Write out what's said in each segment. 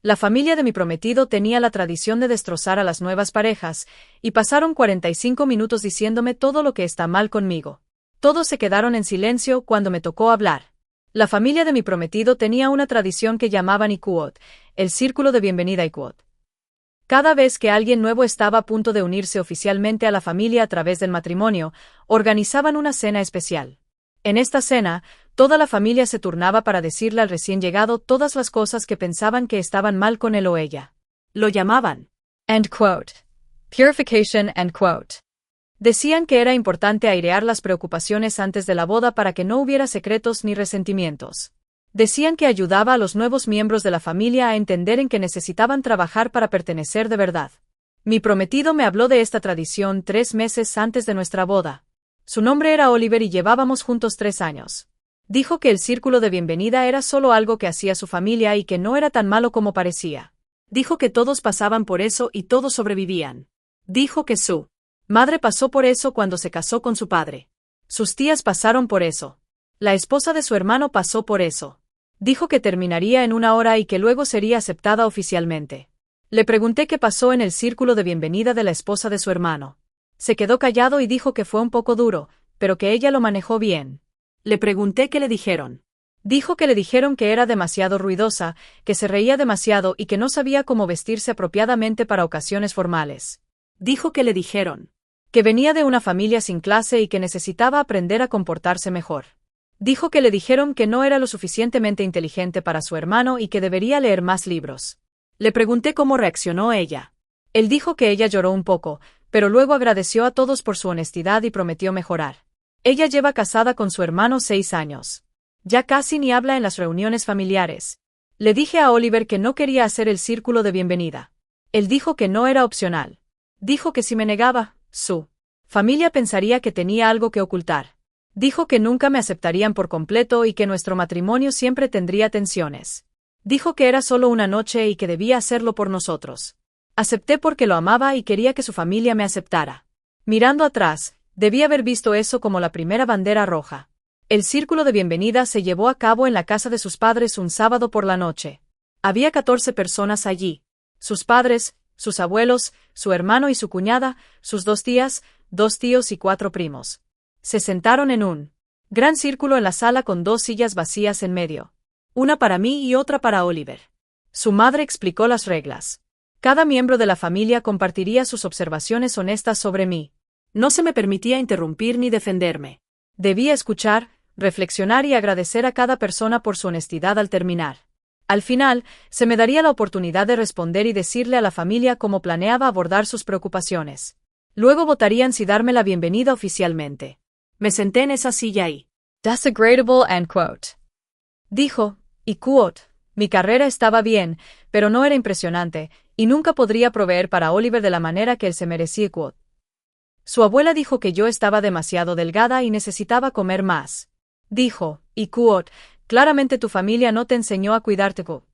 La familia de mi prometido tenía la tradición de destrozar a las nuevas parejas, y pasaron 45 minutos diciéndome todo lo que está mal conmigo. Todos se quedaron en silencio cuando me tocó hablar. La familia de mi prometido tenía una tradición que llamaban Ikuot, el círculo de bienvenida Ikuot. Cada vez que alguien nuevo estaba a punto de unirse oficialmente a la familia a través del matrimonio, organizaban una cena especial. En esta cena, toda la familia se turnaba para decirle al recién llegado todas las cosas que pensaban que estaban mal con él o ella. Lo llamaban end quote. Purification end quote. Decían que era importante airear las preocupaciones antes de la boda para que no hubiera secretos ni resentimientos. Decían que ayudaba a los nuevos miembros de la familia a entender en que necesitaban trabajar para pertenecer de verdad. Mi prometido me habló de esta tradición 3 meses antes de nuestra boda. Su nombre era Oliver y llevábamos juntos 3 años. Dijo que el círculo de bienvenida era solo algo que hacía su familia y que no era tan malo como parecía. Dijo que todos pasaban por eso y todos sobrevivían. Dijo que su madre pasó por eso cuando se casó con su padre. Sus tías pasaron por eso. La esposa de su hermano pasó por eso. Dijo que terminaría en 1 hora y que luego sería aceptada oficialmente. Le pregunté qué pasó en el círculo de bienvenida de la esposa de su hermano. Se quedó callado y dijo que fue un poco duro, pero que ella lo manejó bien. Le pregunté qué le dijeron. Dijo que le dijeron que era demasiado ruidosa, que se reía demasiado y que no sabía cómo vestirse apropiadamente para ocasiones formales. Dijo que le dijeron que venía de una familia sin clase y que necesitaba aprender a comportarse mejor. Dijo que le dijeron que no era lo suficientemente inteligente para su hermano y que debería leer más libros. Le pregunté cómo reaccionó ella. Él dijo que ella lloró un poco, pero luego agradeció a todos por su honestidad y prometió mejorar. Ella lleva casada con su hermano 6 años. Ya casi ni habla en las reuniones familiares. Le dije a Oliver que no quería hacer el círculo de bienvenida. Él dijo que no era opcional. Dijo que si me negaba, su familia pensaría que tenía algo que ocultar. Dijo que nunca me aceptarían por completo y que nuestro matrimonio siempre tendría tensiones. Dijo que era solo una noche y que debía hacerlo por nosotros. Acepté porque lo amaba y quería que su familia me aceptara. Mirando atrás, debí haber visto eso como la primera bandera roja. El círculo de bienvenida se llevó a cabo en la casa de sus padres un sábado por la noche. Había 14 personas allí. Sus padres, sus abuelos, su hermano y su cuñada, sus 2 tías, 2 tíos y 4 primos. Se sentaron en un gran círculo en la sala con 2 sillas vacías en medio. Una para mí y otra para Oliver. Su madre explicó las reglas. Cada miembro de la familia compartiría sus observaciones honestas sobre mí. No se me permitía interrumpir ni defenderme. Debía escuchar, reflexionar y agradecer a cada persona por su honestidad al terminar. Al final, se me daría la oportunidad de responder y decirle a la familia cómo planeaba abordar sus preocupaciones. Luego votarían si darme la bienvenida oficialmente. Me senté en esa silla y "That's agreeable end quote". Dijo, y quote, mi carrera estaba bien, pero no era impresionante, y nunca podría proveer para Oliver de la manera que él se merecía quote. Su abuela dijo que yo estaba demasiado delgada y necesitaba comer más. Dijo, y quote, claramente tu familia no te enseñó a cuidarte quote.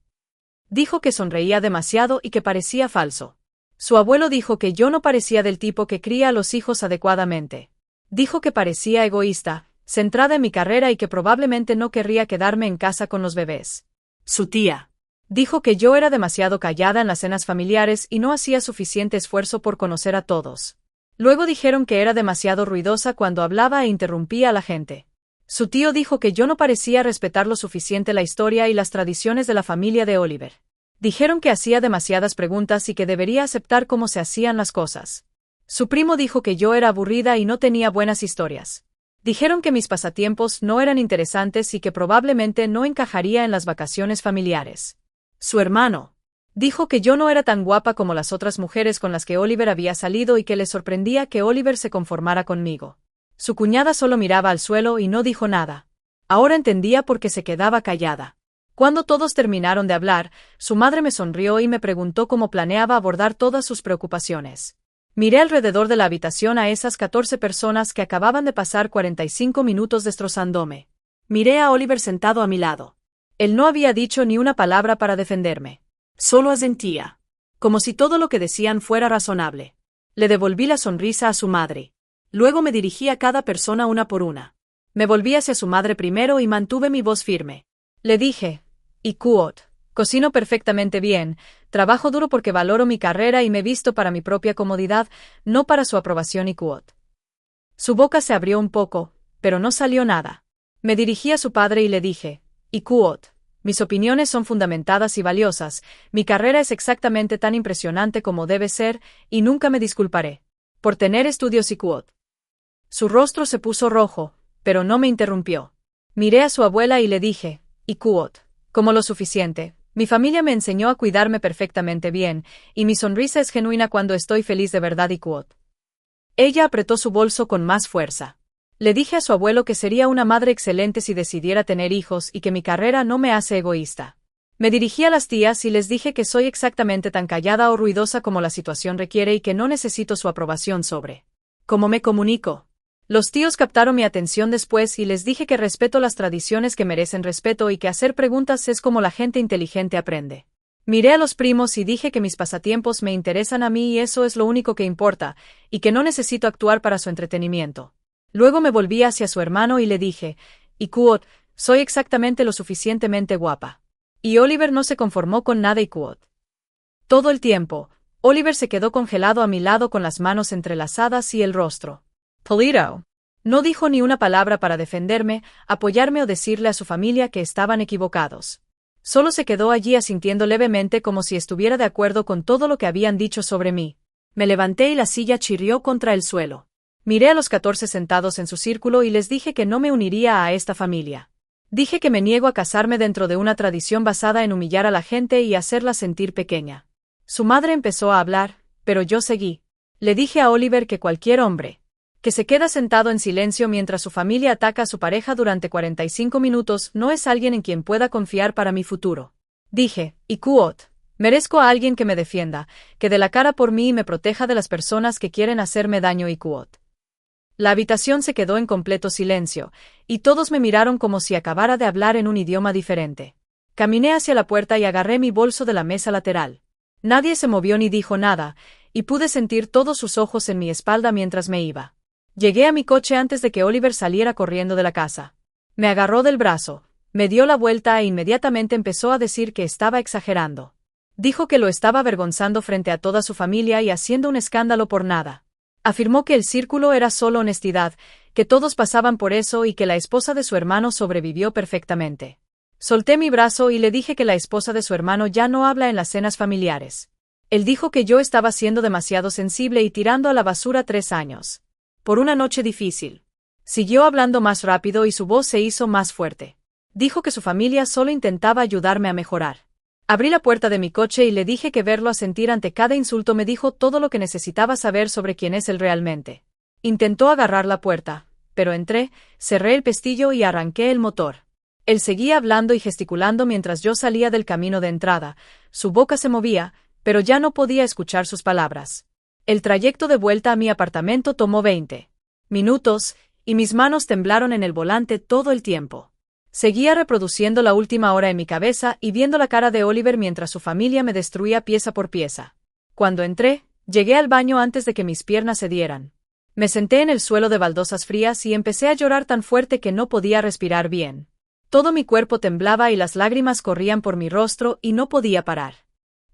Dijo que sonreía demasiado y que parecía falso. Su abuelo dijo que yo no parecía del tipo que cría a los hijos adecuadamente. Dijo que parecía egoísta, centrada en mi carrera y que probablemente no querría quedarme en casa con los bebés. Su tía dijo que yo era demasiado callada en las cenas familiares y no hacía suficiente esfuerzo por conocer a todos. Luego dijeron que era demasiado ruidosa cuando hablaba e interrumpía a la gente. Su tío dijo que yo no parecía respetar lo suficiente la historia y las tradiciones de la familia de Oliver. Dijeron que hacía demasiadas preguntas y que debería aceptar cómo se hacían las cosas. Su primo dijo que yo era aburrida y no tenía buenas historias. Dijeron que mis pasatiempos no eran interesantes y que probablemente no encajaría en las vacaciones familiares. Su hermano dijo que yo no era tan guapa como las otras mujeres con las que Oliver había salido y que le sorprendía que Oliver se conformara conmigo. Su cuñada solo miraba al suelo y no dijo nada. Ahora entendía por qué se quedaba callada. Cuando todos terminaron de hablar, su madre me sonrió y me preguntó cómo planeaba abordar todas sus preocupaciones. Miré alrededor de la habitación a esas 14 personas que acababan de pasar 45 minutos destrozándome. Miré a Oliver sentado a mi lado. Él no había dicho ni una palabra para defenderme. Solo asentía. Como si todo lo que decían fuera razonable. Le devolví la sonrisa a su madre. Luego me dirigí a cada persona una por una. Me volví hacia su madre primero y mantuve mi voz firme. Le dije, y quote, Cocino perfectamente bien, trabajo duro porque valoro mi carrera y me visto para mi propia comodidad, no para su aprobación y quote. Su boca se abrió un poco, pero no salió nada. Me dirigí a su padre y le dije, y quote, mis opiniones son fundamentadas y valiosas, mi carrera es exactamente tan impresionante como debe ser, y nunca me disculparé por tener estudios y quote. Su rostro se puso rojo, pero no me interrumpió. Miré a su abuela y le dije, y quote, como lo suficiente. Mi familia me enseñó a cuidarme perfectamente bien, y mi sonrisa es genuina cuando estoy feliz de verdad y quote. Ella apretó su bolso con más fuerza. Le dije a su abuelo que sería una madre excelente si decidiera tener hijos y que mi carrera no me hace egoísta. Me dirigí a las tías y les dije que soy exactamente tan callada o ruidosa como la situación requiere y que no necesito su aprobación sobre cómo me comunico. Los tíos captaron mi atención después y les dije que respeto las tradiciones que merecen respeto y que hacer preguntas es como la gente inteligente aprende. Miré a los primos y dije que mis pasatiempos me interesan a mí y eso es lo único que importa, y que no necesito actuar para su entretenimiento. Luego me volví hacia su hermano y le dije, y quote, soy exactamente lo suficientemente guapa. Y Oliver no se conformó con nada y quote. Todo el tiempo, Oliver se quedó congelado a mi lado con las manos entrelazadas y el rostro Polito. No dijo ni una palabra para defenderme, apoyarme o decirle a su familia que estaban equivocados. Solo se quedó allí asintiendo levemente como si estuviera de acuerdo con todo lo que habían dicho sobre mí. Me levanté y la silla chirrió contra el suelo. Miré a los 14 sentados en su círculo y les dije que no me uniría a esta familia. Dije que me niego a casarme dentro de una tradición basada en humillar a la gente y hacerla sentir pequeña. Su madre empezó a hablar, pero yo seguí. Le dije a Oliver que cualquier hombre que se queda sentado en silencio mientras su familia ataca a su pareja durante 45 minutos no es alguien en quien pueda confiar para mi futuro. Dije, y quote, merezco a alguien que me defienda, que dé la cara por mí y me proteja de las personas que quieren hacerme daño y quote. La habitación se quedó en completo silencio, y todos me miraron como si acabara de hablar en un idioma diferente. Caminé hacia la puerta y agarré mi bolso de la mesa lateral. Nadie se movió ni dijo nada, y pude sentir todos sus ojos en mi espalda mientras me iba. Llegué a mi coche antes de que Oliver saliera corriendo de la casa. Me agarró del brazo, me dio la vuelta e inmediatamente empezó a decir que estaba exagerando. Dijo que lo estaba avergonzando frente a toda su familia y haciendo un escándalo por nada. Afirmó que el círculo era solo honestidad, que todos pasaban por eso y que la esposa de su hermano sobrevivió perfectamente. Solté mi brazo y le dije que la esposa de su hermano ya no habla en las cenas familiares. Él dijo que yo estaba siendo demasiado sensible y tirando a la basura 3 años. Por una noche difícil. Siguió hablando más rápido y su voz se hizo más fuerte. Dijo que su familia solo intentaba ayudarme a mejorar. Abrí la puerta de mi coche y le dije que verlo asentir ante cada insulto me dijo todo lo que necesitaba saber sobre quién es él realmente. Intentó agarrar la puerta, pero entré, cerré el pestillo y arranqué el motor. Él seguía hablando y gesticulando mientras yo salía del camino de entrada. Su boca se movía, pero ya no podía escuchar sus palabras. El trayecto de vuelta a mi apartamento tomó 20 minutos, y mis manos temblaron en el volante todo el tiempo. Seguía reproduciendo la última hora en mi cabeza y viendo la cara de Oliver mientras su familia me destruía pieza por pieza. Cuando entré, llegué al baño antes de que mis piernas cedieran. Me senté en el suelo de baldosas frías y empecé a llorar tan fuerte que no podía respirar bien. Todo mi cuerpo temblaba y las lágrimas corrían por mi rostro y no podía parar.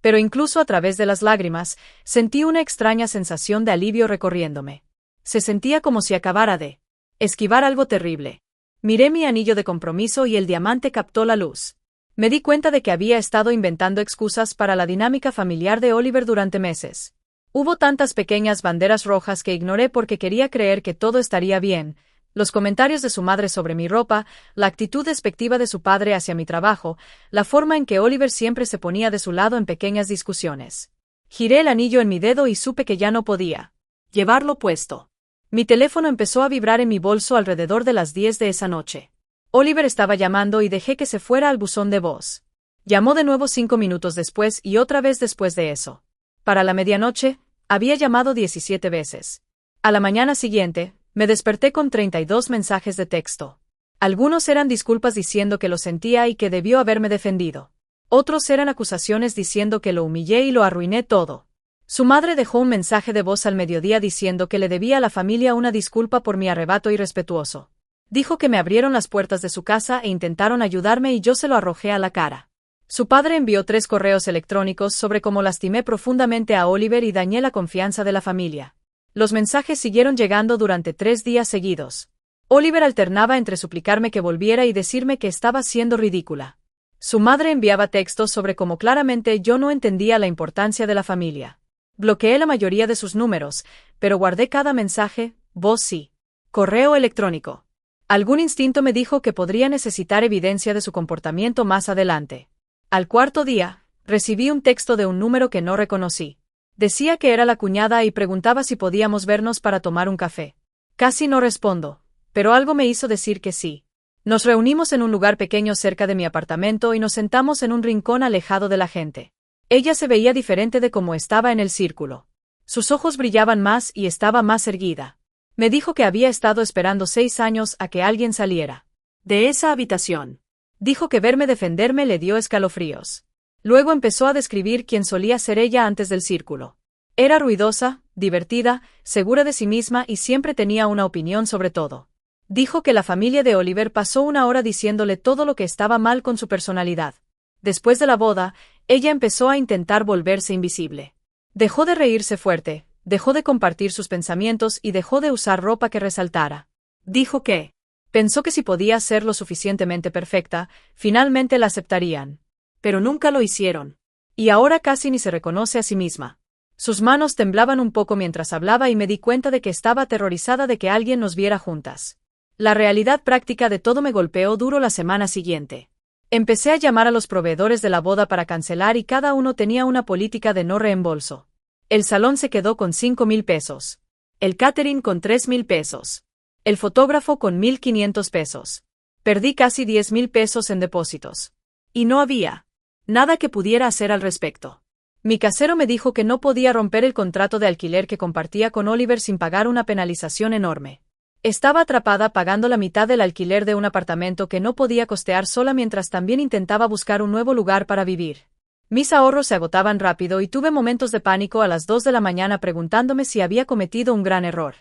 Pero incluso a través de las lágrimas, sentí una extraña sensación de alivio recorriéndome. Se sentía como si acabara de esquivar algo terrible. Miré mi anillo de compromiso y el diamante captó la luz. Me di cuenta de que había estado inventando excusas para la dinámica familiar de Oliver durante meses. Hubo tantas pequeñas banderas rojas que ignoré porque quería creer que todo estaría bien. Los comentarios de su madre sobre mi ropa, la actitud despectiva de su padre hacia mi trabajo, la forma en que Oliver siempre se ponía de su lado en pequeñas discusiones. Giré el anillo en mi dedo y supe que ya no podía llevarlo puesto. Mi teléfono empezó a vibrar en mi bolso alrededor de las 10 de esa noche. Oliver estaba llamando y dejé que se fuera al buzón de voz. Llamó de nuevo 5 minutos después y otra vez después de eso. Para la medianoche, había llamado 17 veces. A la mañana siguiente, me desperté con 32 mensajes de texto. Algunos eran disculpas diciendo que lo sentía y que debió haberme defendido. Otros eran acusaciones diciendo que lo humillé y lo arruiné todo. Su madre dejó un mensaje de voz al mediodía diciendo que le debía a la familia una disculpa por mi arrebato irrespetuoso. Dijo que me abrieron las puertas de su casa e intentaron ayudarme y yo se lo arrojé a la cara. Su padre envió 3 correos electrónicos sobre cómo lastimé profundamente a Oliver y dañé la confianza de la familia. Los mensajes siguieron llegando durante 3 días seguidos. Oliver alternaba entre suplicarme que volviera y decirme que estaba siendo ridícula. Su madre enviaba textos sobre cómo claramente yo no entendía la importancia de la familia. Bloqueé la mayoría de sus números, pero guardé cada mensaje, voz sí. Correo electrónico. Algún instinto me dijo que podría necesitar evidencia de su comportamiento más adelante. Al 4.º día, recibí un texto de un número que no reconocí. Decía que era la cuñada y preguntaba si podíamos vernos para tomar un café. Casi no respondo, pero algo me hizo decir que sí. Nos reunimos en un lugar pequeño cerca de mi apartamento y nos sentamos en un rincón alejado de la gente. Ella se veía diferente de cómo estaba en el círculo. Sus ojos brillaban más y estaba más erguida. Me dijo que había estado esperando 6 años a que alguien saliera de esa habitación. Dijo que verme defenderme le dio escalofríos. Luego empezó a describir quién solía ser ella antes del círculo. Era ruidosa, divertida, segura de sí misma y siempre tenía una opinión sobre todo. Dijo que la familia de Oliver pasó 1 hora diciéndole todo lo que estaba mal con su personalidad. Después de la boda, ella empezó a intentar volverse invisible. Dejó de reírse fuerte, dejó de compartir sus pensamientos y dejó de usar ropa que resaltara. Dijo que pensó que si podía ser lo suficientemente perfecta, finalmente la aceptarían. Pero nunca lo hicieron. Y ahora casi ni se reconoce a sí misma. Sus manos temblaban un poco mientras hablaba y me di cuenta de que estaba aterrorizada de que alguien nos viera juntas. La realidad práctica de todo me golpeó duro la semana siguiente. Empecé a llamar a los proveedores de la boda para cancelar y cada uno tenía una política de no reembolso. El salón se quedó con 5,000 pesos. El catering con 3,000 pesos. El fotógrafo con 1,500 pesos. Perdí casi 10,000 pesos en depósitos. Y no había nada que pudiera hacer al respecto. Mi casero me dijo que no podía romper el contrato de alquiler que compartía con Oliver sin pagar una penalización enorme. Estaba atrapada pagando la mitad del alquiler de un apartamento que no podía costear sola mientras también intentaba buscar un nuevo lugar para vivir. Mis ahorros se agotaban rápido y tuve momentos de pánico a las 2 de la mañana preguntándome si había cometido un gran error.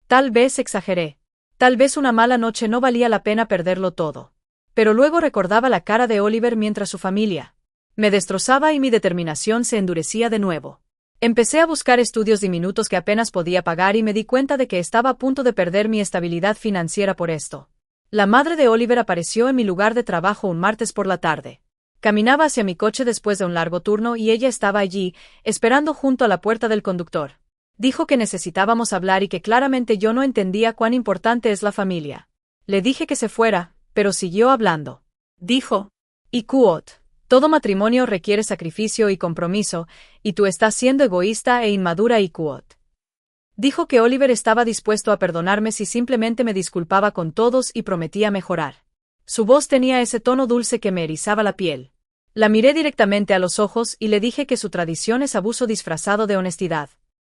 Tal vez exageré. Tal vez una mala noche no valía la pena perderlo todo. Pero luego recordaba la cara de Oliver mientras su familia me destrozaba y mi determinación se endurecía de nuevo. Empecé a buscar estudios diminutos que apenas podía pagar y me di cuenta de que estaba a punto de perder mi estabilidad financiera por esto. La madre de Oliver apareció en mi lugar de trabajo un martes por la tarde. Caminaba hacia mi coche después de un largo turno y ella estaba allí, esperando junto a la puerta del conductor. Dijo que necesitábamos hablar y que claramente yo no entendía cuán importante es la familia. Le dije que se fuera, pero siguió hablando. Dijo, y quote, todo matrimonio requiere sacrificio y compromiso, y tú estás siendo egoísta e inmadura y quote. Dijo que Oliver estaba dispuesto a perdonarme si simplemente me disculpaba con todos y prometía mejorar. Su voz tenía ese tono dulce que me erizaba la piel. La miré directamente a los ojos y le dije que su tradición es abuso disfrazado de honestidad.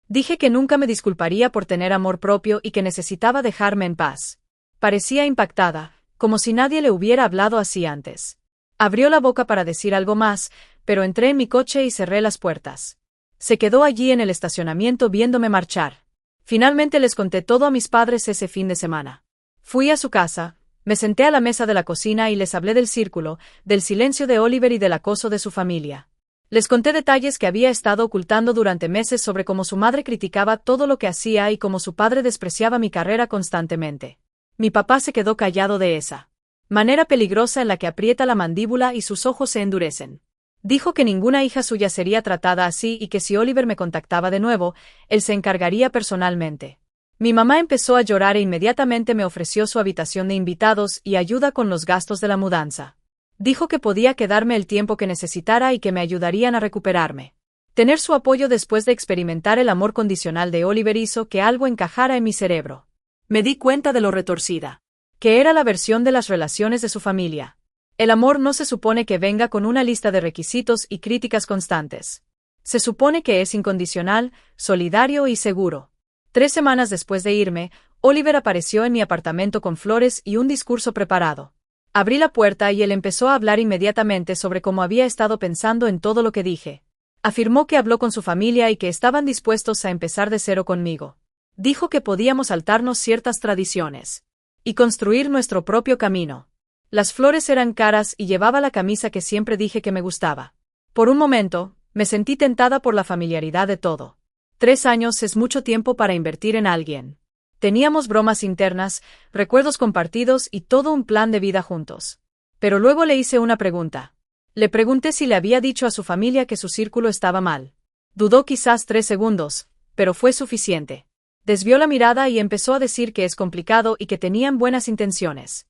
Dije que nunca me disculparía por tener amor propio y que necesitaba dejarme en paz. Parecía impactada, como si nadie le hubiera hablado así antes. Abrió la boca para decir algo más, pero entré en mi coche y cerré las puertas. Se quedó allí en el estacionamiento viéndome marchar. Finalmente les conté todo a mis padres ese fin de semana. Fui a su casa, me senté a la mesa de la cocina y les hablé del círculo, del silencio de Oliver y del acoso de su familia. Les conté detalles que había estado ocultando durante meses sobre cómo su madre criticaba todo lo que hacía y cómo su padre despreciaba mi carrera constantemente. Mi papá se quedó callado de esa manera peligrosa en la que aprieta la mandíbula y sus ojos se endurecen. Dijo que ninguna hija suya sería tratada así y que si Oliver me contactaba de nuevo, él se encargaría personalmente. Mi mamá empezó a llorar e inmediatamente me ofreció su habitación de invitados y ayuda con los gastos de la mudanza. Dijo que podía quedarme el tiempo que necesitara y que me ayudarían a recuperarme. Tener su apoyo después de experimentar el amor condicional de Oliver hizo que algo encajara en mi cerebro. Me di cuenta de lo retorcida que era la versión de las relaciones de su familia. El amor no se supone que venga con una lista de requisitos y críticas constantes. Se supone que es incondicional, solidario y seguro. 3 semanas después de irme, Oliver apareció en mi apartamento con flores y un discurso preparado. Abrí la puerta y él empezó a hablar inmediatamente sobre cómo había estado pensando en todo lo que dije. Afirmó que habló con su familia y que estaban dispuestos a empezar de cero conmigo. Dijo que podíamos saltarnos ciertas tradiciones y construir nuestro propio camino. Las flores eran caras y llevaba la camisa que siempre dije que me gustaba. Por un momento, me sentí tentada por la familiaridad de todo. 3 años es mucho tiempo para invertir en alguien. Teníamos bromas internas, recuerdos compartidos y todo un plan de vida juntos. Pero luego le hice una pregunta. Le pregunté si le había dicho a su familia que su círculo estaba mal. Dudó quizás 3 segundos, pero fue suficiente. Desvió la mirada y empezó a decir que es complicado y que tenían buenas intenciones.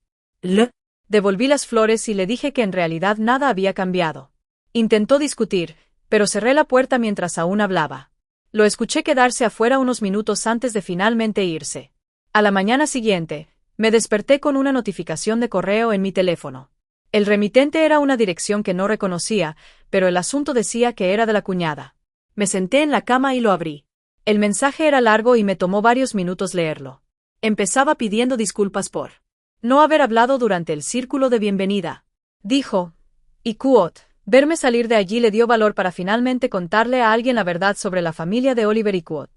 Devolví las flores y le dije que en realidad nada había cambiado. Intentó discutir, pero cerré la puerta mientras aún hablaba. Lo escuché quedarse afuera unos minutos antes de finalmente irse. A la mañana siguiente, me desperté con una notificación de correo en mi teléfono. El remitente era una dirección que no reconocía, pero el asunto decía que era de la cuñada. Me senté en la cama y lo abrí. El mensaje era largo y me tomó varios minutos leerlo. Empezaba pidiendo disculpas por no haber hablado durante el círculo de bienvenida. Dijo, y quote, verme salir de allí le dio valor para finalmente contarle a alguien la verdad sobre la familia de Oliver y quote.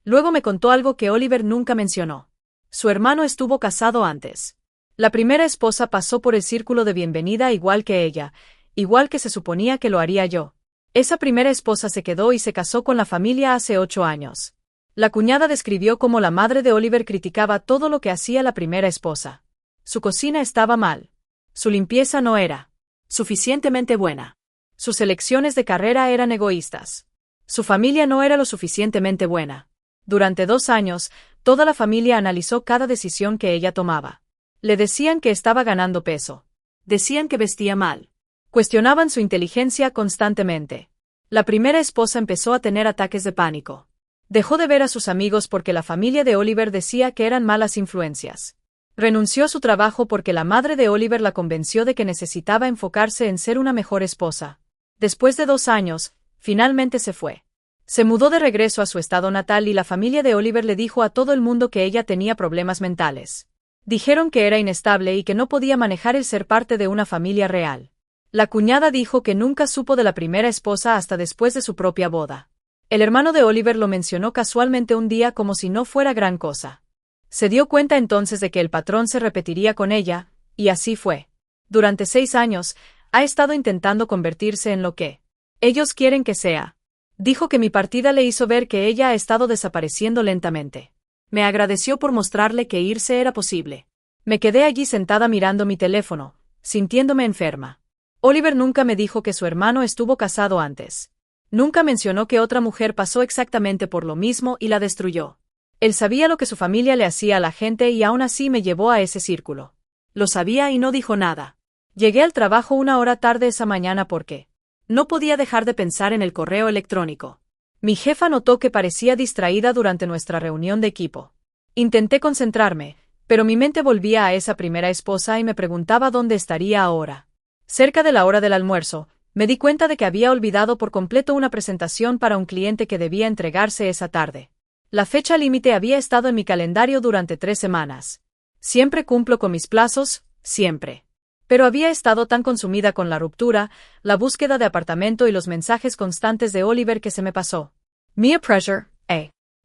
Luego me contó algo que Oliver nunca mencionó. Su hermano estuvo casado antes. La primera esposa pasó por el círculo de bienvenida igual que ella, igual que se suponía que lo haría yo. Esa primera esposa se quedó y se casó con la familia hace 8 años. La cuñada describió cómo la madre de Oliver criticaba todo lo que hacía la primera esposa. Su cocina estaba mal. Su limpieza no era suficientemente buena. Sus elecciones de carrera eran egoístas. Su familia no era lo suficientemente buena. Durante 2 años, toda la familia analizó cada decisión que ella tomaba. Le decían que estaba ganando peso. Decían que vestía mal. Cuestionaban su inteligencia constantemente. La primera esposa empezó a tener ataques de pánico. Dejó de ver a sus amigos porque la familia de Oliver decía que eran malas influencias. Renunció a su trabajo porque la madre de Oliver la convenció de que necesitaba enfocarse en ser una mejor esposa. Después de 2 años, finalmente se fue. Se mudó de regreso a su estado natal y la familia de Oliver le dijo a todo el mundo que ella tenía problemas mentales. Dijeron que era inestable y que no podía manejar el ser parte de una familia real. La cuñada dijo que nunca supo de la primera esposa hasta después de su propia boda. El hermano de Oliver lo mencionó casualmente un día como si no fuera gran cosa. Se dio cuenta entonces de que el patrón se repetiría con ella, y así fue. Durante 6 años, ha estado intentando convertirse en lo que ellos quieren que sea. Dijo que mi partida le hizo ver que ella ha estado desapareciendo lentamente. Me agradeció por mostrarle que irse era posible. Me quedé allí sentada mirando mi teléfono, sintiéndome enferma. Oliver nunca me dijo que su hermano estuvo casado antes. Nunca mencionó que otra mujer pasó exactamente por lo mismo y la destruyó. Él sabía lo que su familia le hacía a la gente y aún así me llevó a ese círculo. Lo sabía y no dijo nada. Llegué al trabajo 1 hora tarde esa mañana porque no podía dejar de pensar en el correo electrónico. Mi jefa notó que parecía distraída durante nuestra reunión de equipo. Intenté concentrarme, pero mi mente volvía a esa primera esposa y me preguntaba dónde estaría ahora. Cerca de la hora del almuerzo, me di cuenta de que había olvidado por completo una presentación para un cliente que debía entregarse esa tarde. La fecha límite había estado en mi calendario durante 3 semanas. Siempre cumplo con mis plazos, siempre. Pero había estado tan consumida con la ruptura, la búsqueda de apartamento y los mensajes constantes de Oliver que se me pasó. Mere pressure,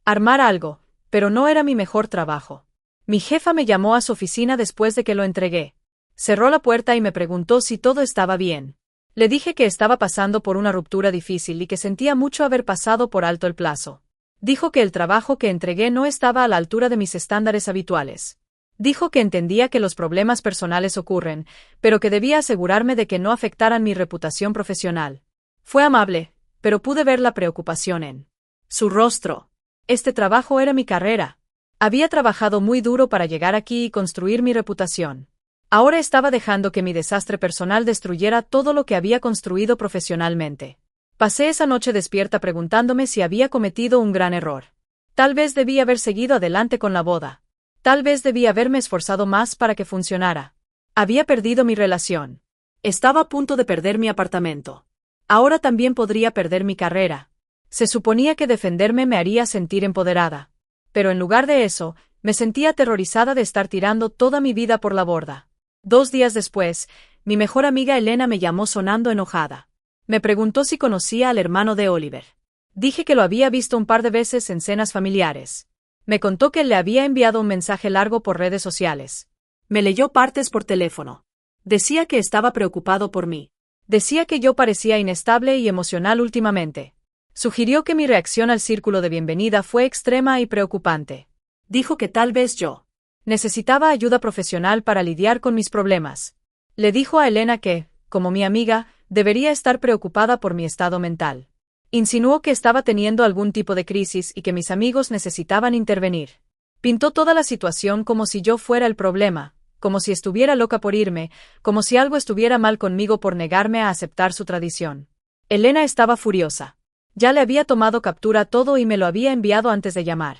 armar algo, pero no era mi mejor trabajo. Mi jefa me llamó a su oficina después de que lo entregué. Cerró la puerta y me preguntó si todo estaba bien. Le dije que estaba pasando por una ruptura difícil y que sentía mucho haber pasado por alto el plazo. Dijo que el trabajo que entregué no estaba a la altura de mis estándares habituales. Dijo que entendía que los problemas personales ocurren, pero que debía asegurarme de que no afectaran mi reputación profesional. Fue amable, pero pude ver la preocupación en su rostro. Este trabajo era mi carrera. Había trabajado muy duro para llegar aquí y construir mi reputación. Ahora estaba dejando que mi desastre personal destruyera todo lo que había construido profesionalmente. Pasé esa noche despierta preguntándome si había cometido un gran error. Tal vez debí haber seguido adelante con la boda. Tal vez debí haberme esforzado más para que funcionara. Había perdido mi relación. Estaba a punto de perder mi apartamento. Ahora también podría perder mi carrera. Se suponía que defenderme me haría sentir empoderada. Pero en lugar de eso, me sentía aterrorizada de estar tirando toda mi vida por la borda. 2 días después, mi mejor amiga Elena me llamó sonando enojada. Me preguntó si conocía al hermano de Oliver. Dije que lo había visto un par de veces en cenas familiares. Me contó que él le había enviado un mensaje largo por redes sociales. Me leyó partes por teléfono. Decía que estaba preocupado por mí. Decía que yo parecía inestable y emocional últimamente. Sugirió que mi reacción al círculo de bienvenida fue extrema y preocupante. Dijo que tal vez yo necesitaba ayuda profesional para lidiar con mis problemas. Le dijo a Elena que, como mi amiga, debería estar preocupada por mi estado mental. Insinuó que estaba teniendo algún tipo de crisis y que mis amigos necesitaban intervenir. Pintó toda la situación como si yo fuera el problema, como si estuviera loca por irme, como si algo estuviera mal conmigo por negarme a aceptar su tradición. Elena estaba furiosa. Ya le había tomado captura a todo y me lo había enviado antes de llamar.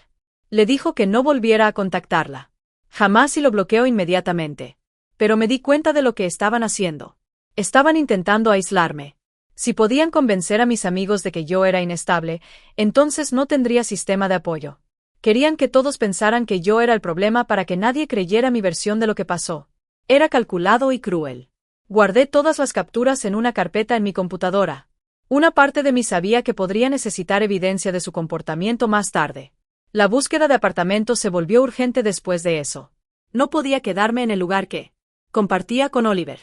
Le dijo que no volviera a contactarla. Jamás y lo bloqueó inmediatamente. Pero me di cuenta de lo que estaban haciendo. Estaban intentando aislarme. Si podían convencer a mis amigos de que yo era inestable, entonces no tendría sistema de apoyo. Querían que todos pensaran que yo era el problema para que nadie creyera mi versión de lo que pasó. Era calculado y cruel. Guardé todas las capturas en una carpeta en mi computadora. Una parte de mí sabía que podría necesitar evidencia de su comportamiento más tarde. La búsqueda de apartamentos se volvió urgente después de eso. No podía quedarme en el lugar que compartía con Oliver.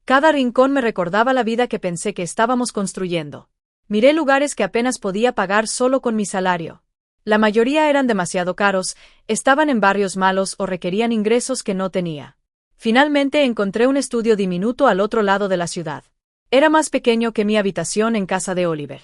Cada rincón me recordaba la vida que pensé que estábamos construyendo. Miré lugares que apenas podía pagar solo con mi salario. La mayoría eran demasiado caros, estaban en barrios malos o requerían ingresos que no tenía. Finalmente encontré un estudio diminuto al otro lado de la ciudad. Era más pequeño que mi habitación en casa de Oliver.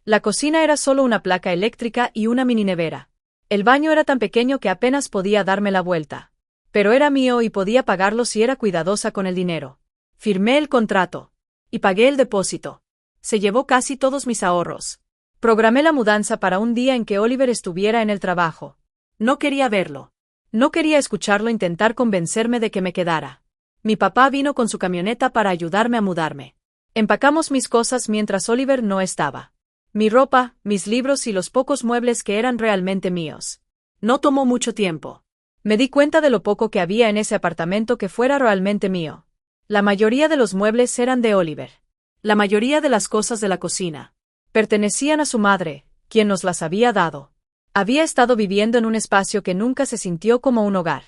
La cocina era solo una placa eléctrica y una mini nevera. El baño era tan pequeño que apenas podía darme la vuelta. Pero era mío y podía pagarlo si era cuidadosa con el dinero. Firmé el contrato. Y pagué el depósito. Se llevó casi todos mis ahorros. Programé la mudanza para un día en que Oliver estuviera en el trabajo. No quería verlo. No quería escucharlo intentar convencerme de que me quedara. Mi papá vino con su camioneta para ayudarme a mudarme. Empacamos mis cosas mientras Oliver no estaba. Mi ropa, mis libros y los pocos muebles que eran realmente míos. No tomó mucho tiempo. Me di cuenta de lo poco que había en ese apartamento que fuera realmente mío. La mayoría de los muebles eran de Oliver. La mayoría de las cosas de la cocina pertenecían a su madre, quien nos las había dado. Había estado viviendo en un espacio que nunca se sintió como un hogar.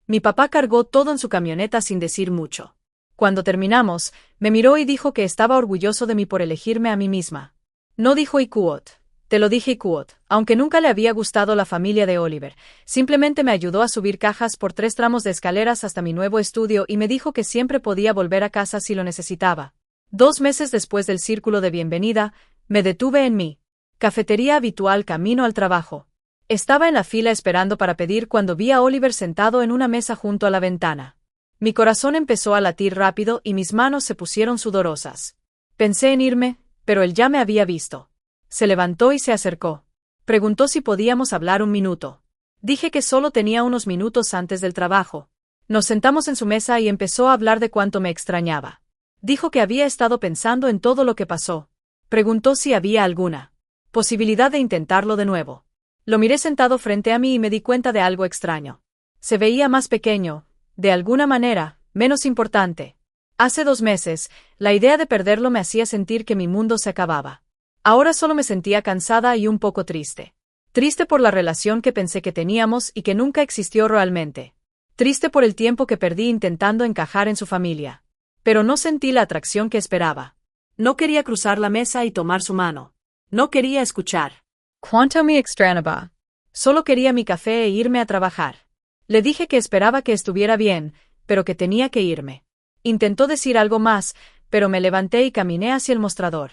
Mi papá cargó todo en su camioneta sin decir mucho. Cuando terminamos, me miró y dijo que estaba orgulloso de mí por elegirme a mí misma. No dijo Ikuot. Te lo dije Ikuot, aunque nunca le había gustado la familia de Oliver. Simplemente me ayudó a subir cajas por 3 tramos de escaleras hasta mi nuevo estudio y me dijo que siempre podía volver a casa si lo necesitaba. 2 meses después del círculo de bienvenida, me detuve en mi cafetería habitual camino al trabajo. Estaba en la fila esperando para pedir cuando vi a Oliver sentado en una mesa junto a la ventana. Mi corazón empezó a latir rápido y mis manos se pusieron sudorosas. Pensé en irme, pero él ya me había visto. Se levantó y se acercó. Preguntó si podíamos hablar un minuto. Dije que solo tenía unos minutos antes del trabajo. Nos sentamos en su mesa y empezó a hablar de cuánto me extrañaba. Dijo que había estado pensando en todo lo que pasó. Preguntó si había alguna posibilidad de intentarlo de nuevo. Lo miré sentado frente a mí y me di cuenta de algo extraño. Se veía más pequeño, de alguna manera, menos importante. Hace 2 meses, la idea de perderlo me hacía sentir que mi mundo se acababa. Ahora solo me sentía cansada y un poco triste. Triste por la relación que pensé que teníamos y que nunca existió realmente. Triste por el tiempo que perdí intentando encajar en su familia. Pero no sentí la atracción que esperaba. No quería cruzar la mesa y tomar su mano. No quería escuchar. ¿Cuánto me extrañaba? Solo quería mi café e irme a trabajar. Le dije que esperaba que estuviera bien, pero que tenía que irme. Intentó decir algo más, pero me levanté y caminé hacia el mostrador.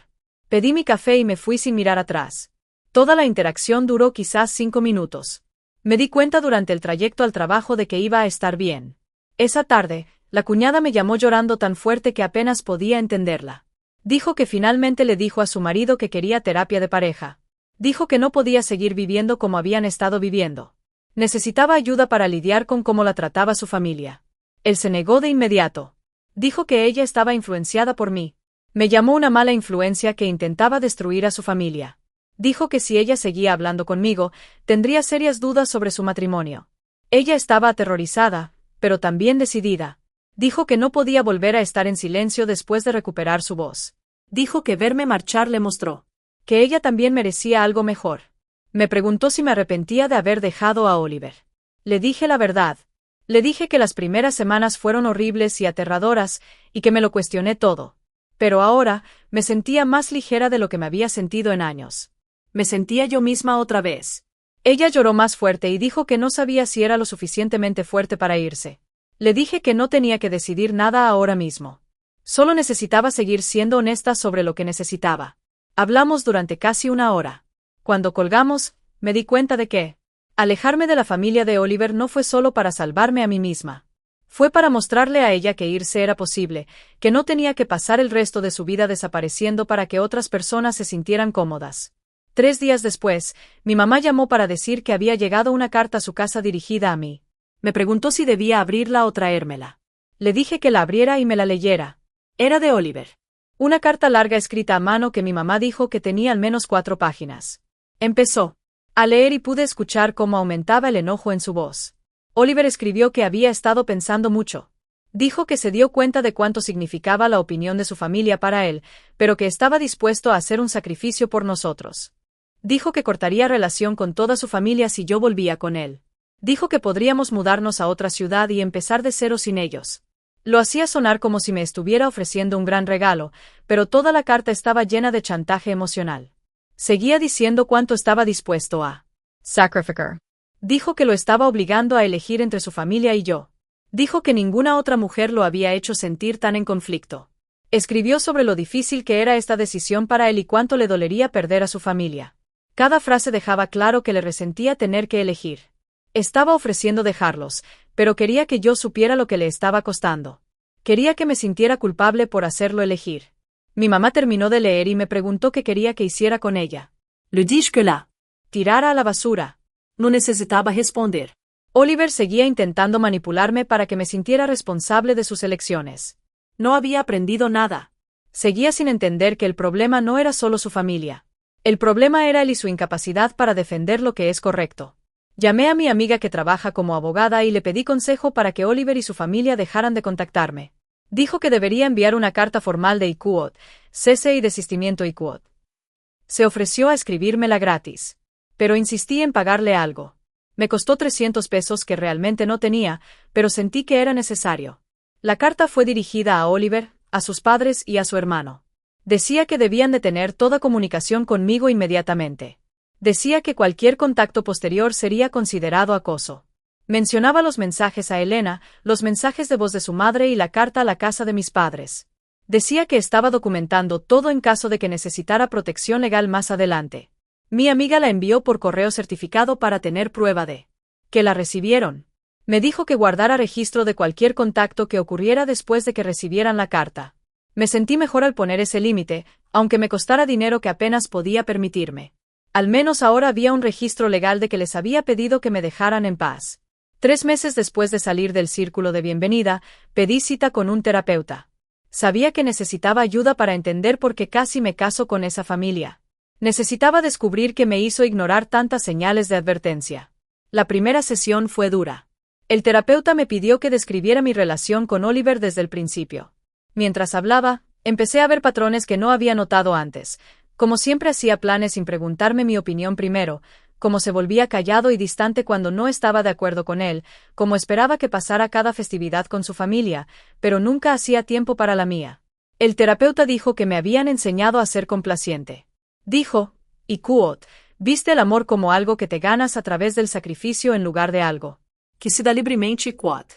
Pedí mi café y me fui sin mirar atrás. Toda la interacción duró quizás 5 minutos. Me di cuenta durante el trayecto al trabajo de que iba a estar bien. Esa tarde, la cuñada me llamó llorando tan fuerte que apenas podía entenderla. Dijo que finalmente le dijo a su marido que quería terapia de pareja. Dijo que no podía seguir viviendo como habían estado viviendo. Necesitaba ayuda para lidiar con cómo la trataba su familia. Él se negó de inmediato. Dijo que ella estaba influenciada por mí. Me llamó una mala influencia que intentaba destruir a su familia. Dijo que si ella seguía hablando conmigo, tendría serias dudas sobre su matrimonio. Ella estaba aterrorizada, pero también decidida. Dijo que no podía volver a estar en silencio después de recuperar su voz. Dijo que verme marchar le mostró que ella también merecía algo mejor. Me preguntó si me arrepentía de haber dejado a Oliver. Le dije la verdad. Le dije que las primeras semanas fueron horribles y aterradoras, y que me lo cuestioné todo. Pero ahora, me sentía más ligera de lo que me había sentido en años. Me sentía yo misma otra vez. Ella lloró más fuerte y dijo que no sabía si era lo suficientemente fuerte para irse. Le dije que no tenía que decidir nada ahora mismo. Solo necesitaba seguir siendo honesta sobre lo que necesitaba. Hablamos durante casi una hora. Cuando colgamos, me di cuenta de que alejarme de la familia de Oliver no fue solo para salvarme a mí misma. Fue para mostrarle a ella que irse era posible, que no tenía que pasar el resto de su vida desapareciendo para que otras personas se sintieran cómodas. 3 días después, mi mamá llamó para decir que había llegado una carta a su casa dirigida a mí. Me preguntó si debía abrirla o traérmela. Le dije que la abriera y me la leyera. Era de Oliver. Una carta larga escrita a mano que mi mamá dijo que tenía al menos 4 páginas. Empezó a leer y pude escuchar cómo aumentaba el enojo en su voz. Oliver escribió que había estado pensando mucho. Dijo que se dio cuenta de cuánto significaba la opinión de su familia para él, pero que estaba dispuesto a hacer un sacrificio por nosotros. Dijo que cortaría relación con toda su familia si yo volvía con él. Dijo que podríamos mudarnos a otra ciudad y empezar de cero sin ellos. Lo hacía sonar como si me estuviera ofreciendo un gran regalo, pero toda la carta estaba llena de chantaje emocional. Seguía diciendo cuánto estaba dispuesto a sacrificar. Dijo que lo estaba obligando a elegir entre su familia y yo. Dijo que ninguna otra mujer lo había hecho sentir tan en conflicto. Escribió sobre lo difícil que era esta decisión para él y cuánto le dolería perder a su familia. Cada frase dejaba claro que le resentía tener que elegir. Estaba ofreciendo dejarlos, pero quería que yo supiera lo que le estaba costando. Quería que me sintiera culpable por hacerlo elegir. Mi mamá terminó de leer y me preguntó qué quería que hiciera con ella. Le dije que la tirara a la basura. no necesitaba responder. Oliver seguía intentando manipularme para que me sintiera responsable de sus elecciones. No había aprendido nada. Seguía sin entender que el problema no era solo su familia. El problema era él y su incapacidad para defender lo que es correcto. Llamé a mi amiga que trabaja como abogada y le pedí consejo para que Oliver y su familia dejaran de contactarme. Dijo que debería enviar una carta formal de ICUOT, cese y desistimiento ICUOT. Se ofreció a escribírmela gratis. Pero insistí en pagarle algo. Me costó $300 que realmente no tenía, pero sentí que era necesario. La carta fue dirigida a Oliver, a sus padres y a su hermano. Decía que debían detener toda comunicación conmigo inmediatamente. Decía que cualquier contacto posterior sería considerado acoso. Mencionaba los mensajes a Elena, los mensajes de voz de su madre y la carta a la casa de mis padres. Decía que estaba documentando todo en caso de que necesitara protección legal más adelante. Mi amiga la envió por correo certificado para tener prueba de que la recibieron. Me dijo que guardara registro de cualquier contacto que ocurriera después de que recibieran la carta. Me sentí mejor al poner ese límite, aunque me costara dinero que apenas podía permitirme. Al menos ahora había un registro legal de que les había pedido que me dejaran en paz. 3 meses después de salir del círculo de bienvenida, pedí cita con un terapeuta. Sabía que necesitaba ayuda para entender por qué casi me caso con esa familia. Necesitaba descubrir qué me hizo ignorar tantas señales de advertencia. La primera sesión fue dura. El terapeuta me pidió que describiera mi relación con Oliver desde el principio. Mientras hablaba, empecé a ver patrones que no había notado antes. Como siempre hacía planes sin preguntarme mi opinión primero, como se volvía callado y distante cuando no estaba de acuerdo con él, como esperaba que pasara cada festividad con su familia, pero nunca hacía tiempo para la mía. El terapeuta dijo que me habían enseñado a ser complaciente. Dijo, ICUOT, viste el amor como algo que te ganas a través del sacrificio en lugar de algo que se dá livremente ICUOT.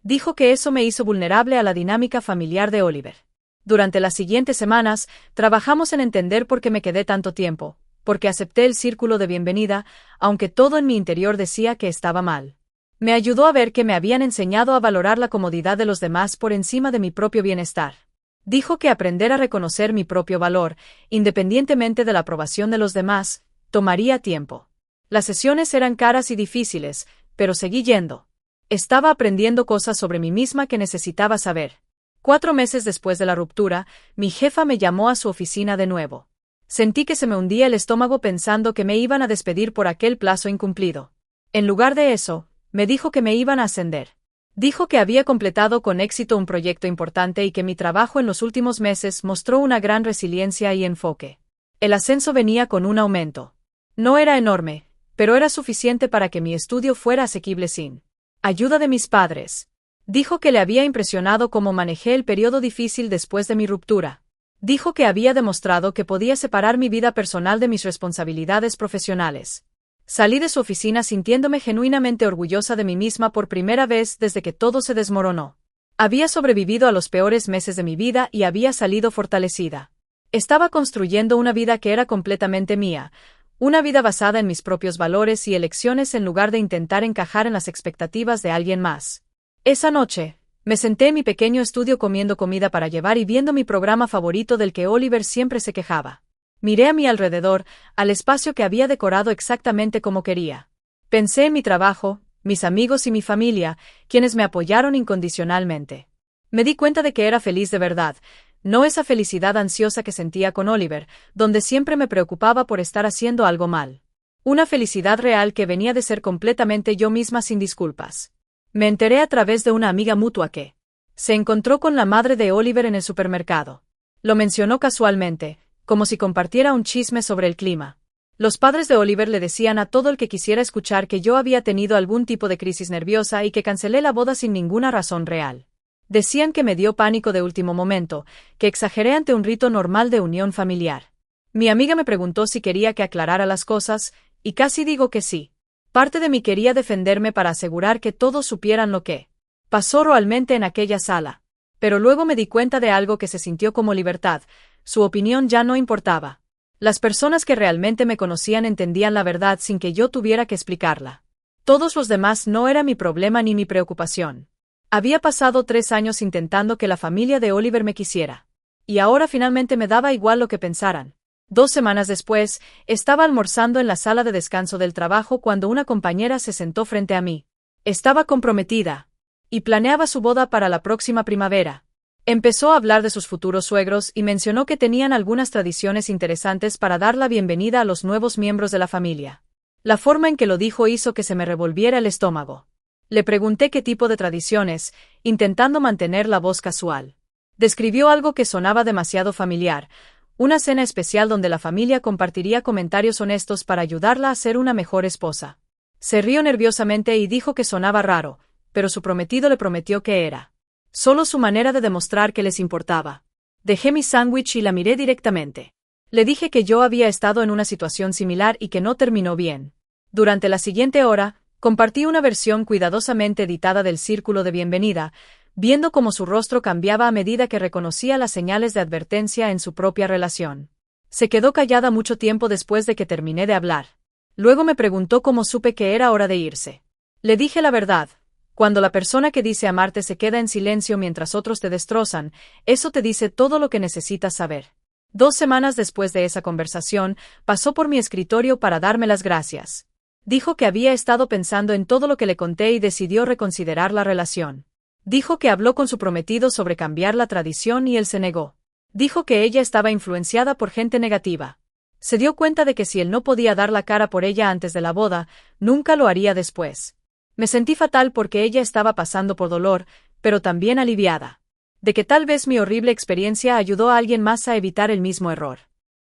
Dijo que eso me hizo vulnerable a la dinámica familiar de Oliver. Durante las siguientes semanas, trabajamos en entender por qué me quedé tanto tiempo, porque acepté el círculo de bienvenida, aunque todo en mi interior decía que estaba mal. Me ayudó a ver que me habían enseñado a valorar la comodidad de los demás por encima de mi propio bienestar. Dijo que aprender a reconocer mi propio valor, independientemente de la aprobación de los demás, tomaría tiempo. Las sesiones eran caras y difíciles, pero seguí yendo. Estaba aprendiendo cosas sobre mí misma que necesitaba saber. 4 meses después de la ruptura, mi jefa me llamó a su oficina de nuevo. Sentí que se me hundía el estómago pensando que me iban a despedir por aquel plazo incumplido. En lugar de eso, me dijo que me iban a ascender. Dijo que había completado con éxito un proyecto importante y que mi trabajo en los últimos meses mostró una gran resiliencia y enfoque. El ascenso venía con un aumento. No era enorme, pero era suficiente para que mi estudio fuera asequible sin Ayuda de mis padres. Dijo que le había impresionado cómo manejé el periodo difícil después de mi ruptura. Dijo que había demostrado que podía separar mi vida personal de mis responsabilidades profesionales. Salí de su oficina sintiéndome genuinamente orgullosa de mí misma por primera vez desde que todo se desmoronó. Había sobrevivido a los peores meses de mi vida y había salido fortalecida. Estaba construyendo una vida que era completamente mía, una vida basada en mis propios valores y elecciones en lugar de intentar encajar en las expectativas de alguien más. Esa noche, me senté en mi pequeño estudio comiendo comida para llevar y viendo mi programa favorito del que Oliver siempre se quejaba. Miré a mi alrededor, al espacio que había decorado exactamente como quería. Pensé en mi trabajo, mis amigos y mi familia, quienes me apoyaron incondicionalmente. Me di cuenta de que era feliz de verdad, no esa felicidad ansiosa que sentía con Oliver, donde siempre me preocupaba por estar haciendo algo mal. Una felicidad real que venía de ser completamente yo misma sin disculpas. Me enteré a través de una amiga mutua que se encontró con la madre de Oliver en el supermercado. Lo mencionó casualmente, como si compartiera un chisme sobre el clima. Los padres de Oliver le decían a todo el que quisiera escuchar que yo había tenido algún tipo de crisis nerviosa y que cancelé la boda sin ninguna razón real. Decían que me dio pánico de último momento, que exageré ante un rito normal de unión familiar. Mi amiga me preguntó si quería que aclarara las cosas, y casi digo que sí. Parte de mí quería defenderme para asegurar que todos supieran lo que pasó realmente en aquella sala. Pero luego me di cuenta de algo que se sintió como libertad, su opinión ya no importaba. Las personas que realmente me conocían entendían la verdad sin que yo tuviera que explicarla. Todos los demás no era mi problema ni mi preocupación. Había pasado 3 años intentando que la familia de Oliver me quisiera. Y ahora finalmente me daba igual lo que pensaran. 2 semanas después, estaba almorzando en la sala de descanso del trabajo cuando una compañera se sentó frente a mí. Estaba comprometida. Y planeaba su boda para la próxima primavera. Empezó a hablar de sus futuros suegros y mencionó que tenían algunas tradiciones interesantes para dar la bienvenida a los nuevos miembros de la familia. La forma en que lo dijo hizo que se me revolviera el estómago. Le pregunté qué tipo de tradiciones, intentando mantener la voz casual. Describió algo que sonaba demasiado familiar, una cena especial donde la familia compartiría comentarios honestos para ayudarla a ser una mejor esposa. Se rió nerviosamente y dijo que sonaba raro, pero su prometido le prometió que era solo su manera de demostrar que les importaba. Dejé mi sándwich y la miré directamente. Le dije que yo había estado en una situación similar y que no terminó bien. Durante la siguiente hora, compartí una versión cuidadosamente editada del círculo de bienvenida, viendo cómo su rostro cambiaba a medida que reconocía las señales de advertencia en su propia relación. Se quedó callada mucho tiempo después de que terminé de hablar. Luego me preguntó cómo supe que era hora de irse. Le dije la verdad. Cuando la persona que dice amarte se queda en silencio mientras otros te destrozan, eso te dice todo lo que necesitas saber. 2 semanas después de esa conversación, pasó por mi escritorio para darme las gracias. Dijo que había estado pensando en todo lo que le conté y decidió reconsiderar la relación. Dijo que habló con su prometido sobre cambiar la tradición y él se negó. Dijo que ella estaba influenciada por gente negativa. Se dio cuenta de que si él no podía dar la cara por ella antes de la boda, nunca lo haría después. Me sentí fatal porque ella estaba pasando por dolor, pero también aliviada. De que tal vez mi horrible experiencia ayudó a alguien más a evitar el mismo error.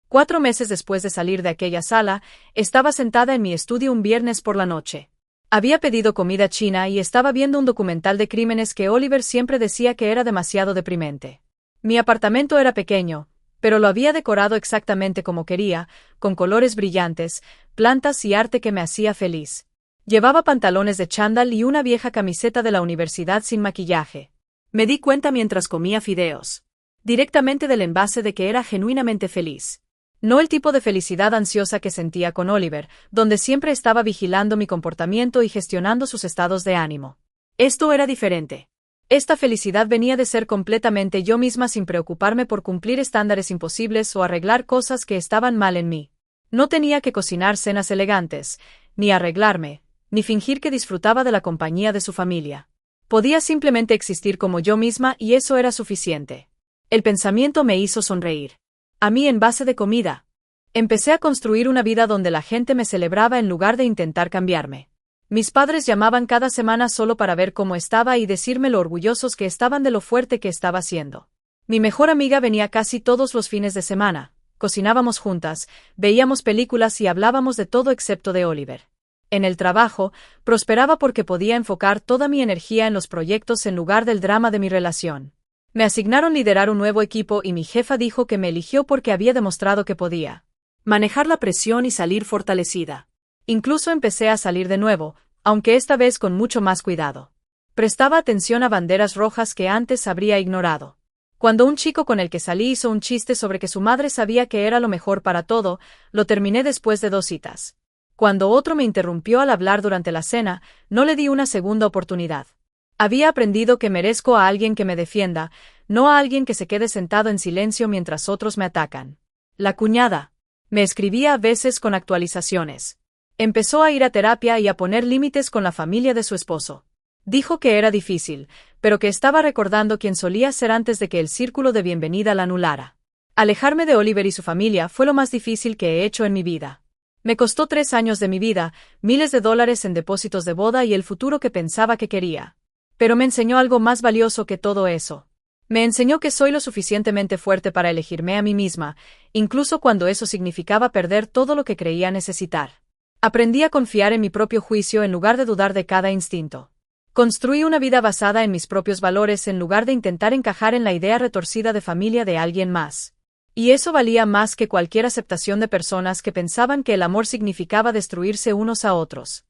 4 meses después de salir de aquella sala, estaba sentada en mi estudio un viernes por la noche. Había pedido comida china y estaba viendo un documental de crímenes que Oliver siempre decía que era demasiado deprimente. Mi apartamento era pequeño, pero lo había decorado exactamente como quería, con colores brillantes, plantas y arte que me hacía feliz. Llevaba pantalones de chándal y una vieja camiseta de la universidad sin maquillaje. Me di cuenta mientras comía fideos. Directamente del envase de que era genuinamente feliz. No el tipo de felicidad ansiosa que sentía con Oliver, donde siempre estaba vigilando mi comportamiento y gestionando sus estados de ánimo. Esto era diferente. Esta felicidad venía de ser completamente yo misma sin preocuparme por cumplir estándares imposibles o arreglar cosas que estaban mal en mí. No tenía que cocinar cenas elegantes, ni arreglarme, ni fingir que disfrutaba de la compañía de su familia. Podía simplemente existir como yo misma y eso era suficiente. El pensamiento me hizo sonreír. A mí en base de comida. Empecé a construir una vida donde la gente me celebraba en lugar de intentar cambiarme. Mis padres llamaban cada semana solo para ver cómo estaba y decirme lo orgullosos que estaban de lo fuerte que estaba siendo. Mi mejor amiga venía casi todos los fines de semana, cocinábamos juntas, veíamos películas y hablábamos de todo excepto de Oliver. En el trabajo, prosperaba porque podía enfocar toda mi energía en los proyectos en lugar del drama de mi relación. Me asignaron liderar un nuevo equipo y mi jefa dijo que me eligió porque había demostrado que podía manejar la presión y salir fortalecida. Incluso empecé a salir de nuevo, aunque esta vez con mucho más cuidado. Prestaba atención a banderas rojas que antes habría ignorado. Cuando un chico con el que salí hizo un chiste sobre que su madre sabía que era lo mejor para todo, lo terminé después de 2 citas. Cuando otro me interrumpió al hablar durante la cena, no le di una segunda oportunidad. Había aprendido que merezco a alguien que me defienda, no a alguien que se quede sentado en silencio mientras otros me atacan. La cuñada. Me escribía a veces con actualizaciones. Empezó a ir a terapia y a poner límites con la familia de su esposo. Dijo que era difícil, pero que estaba recordando quién solía ser antes de que el círculo de bienvenida la anulara. Alejarme de Oliver y su familia fue lo más difícil que he hecho en mi vida. Me costó 3 años de mi vida, miles de dólares en depósitos de boda y el futuro que pensaba que quería. Pero me enseñó algo más valioso que todo eso. Me enseñó que soy lo suficientemente fuerte para elegirme a mí misma, incluso cuando eso significaba perder todo lo que creía necesitar. Aprendí a confiar en mi propio juicio en lugar de dudar de cada instinto. Construí una vida basada en mis propios valores en lugar de intentar encajar en la idea retorcida de familia de alguien más. Y eso valía más que cualquier aceptación de personas que pensaban que el amor significaba destruirse unos a otros.